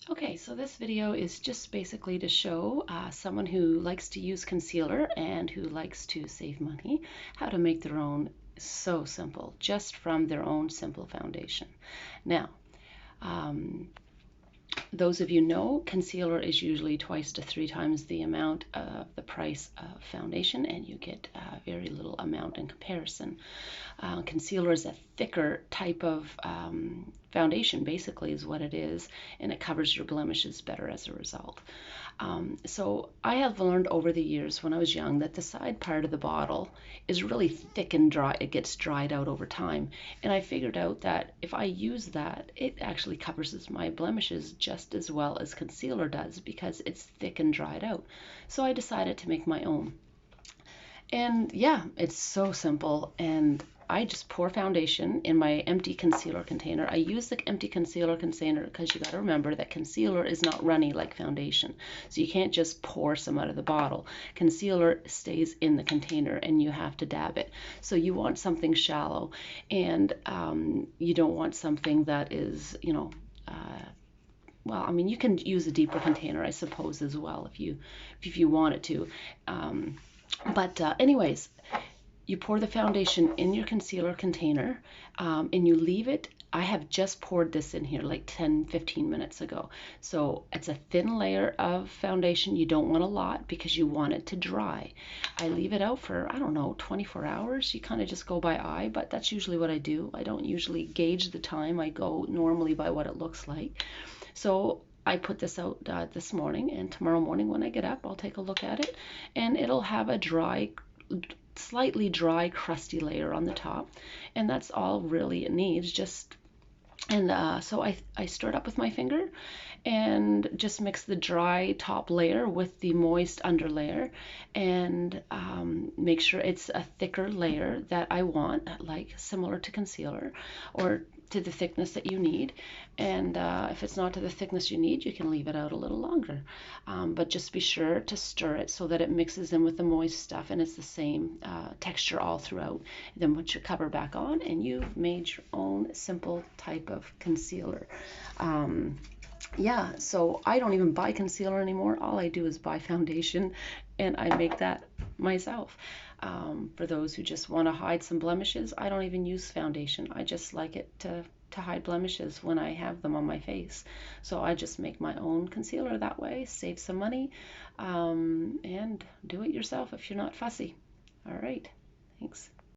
Okay, so this video is just basically to show someone who likes to use concealer and who likes to save money how to make their own so simple, just from their own simple foundation. Now, um, those of you know, concealer is usually twice to three times the amount of the price of foundation, and you get very little amount in comparison. Concealer is a thicker type of foundation, basically, is what it is, and it covers your blemishes better as a result. So I have learned over the years when I was young that the side part of the bottle is really thick and dry. It gets dried out over time. And I figured out that if I use that, it actually covers my blemishes just as well as concealer does because it's thick and dried out. So I decided to make my own. And yeah, it's so simple. And I just pour foundation in my empty concealer container. I use the empty concealer container because you got to remember that concealer is not runny like foundation. So you can't just pour some out of the bottle. Concealer stays in the container and you have to dab it. So you want something shallow, and you don't want something that is, well, I mean, you can use a deeper container, I suppose, as well if you wanted to. Anyways, you pour the foundation in your concealer container, and you leave it. I have just poured this in here like 10-15 minutes ago. So it's a thin layer of foundation. You don't want a lot because you want it to dry. I leave it out for, I don't know, 24 hours. You kind of just go by eye, but that's usually what I do. I don't usually gauge the time. I go normally by what it looks like. So I put this out this morning, and tomorrow morning when I get up, I'll take a look at it, and it'll have a slightly dry, crusty layer on the top, and that's all really it needs. So I stir it up with my finger and just mix the dry top layer with the moist underlayer, and make sure it's a thicker layer that I want, like similar to concealer or to the thickness that you need. And if it's not to the thickness you need, you can leave it out a little longer. But just be sure to stir it so that it mixes in with the moist stuff and it's the same texture all throughout. Then put your cover back on and you've made your own simple type of concealer. Yeah, so I don't even buy concealer anymore. All I do is buy foundation, and I make that myself. For those who just want to hide some blemishes, I don't even use foundation. I just like it to hide blemishes when I have them on my face. So I just make my own concealer that way, save some money, and do it yourself if you're not fussy. All right, thanks.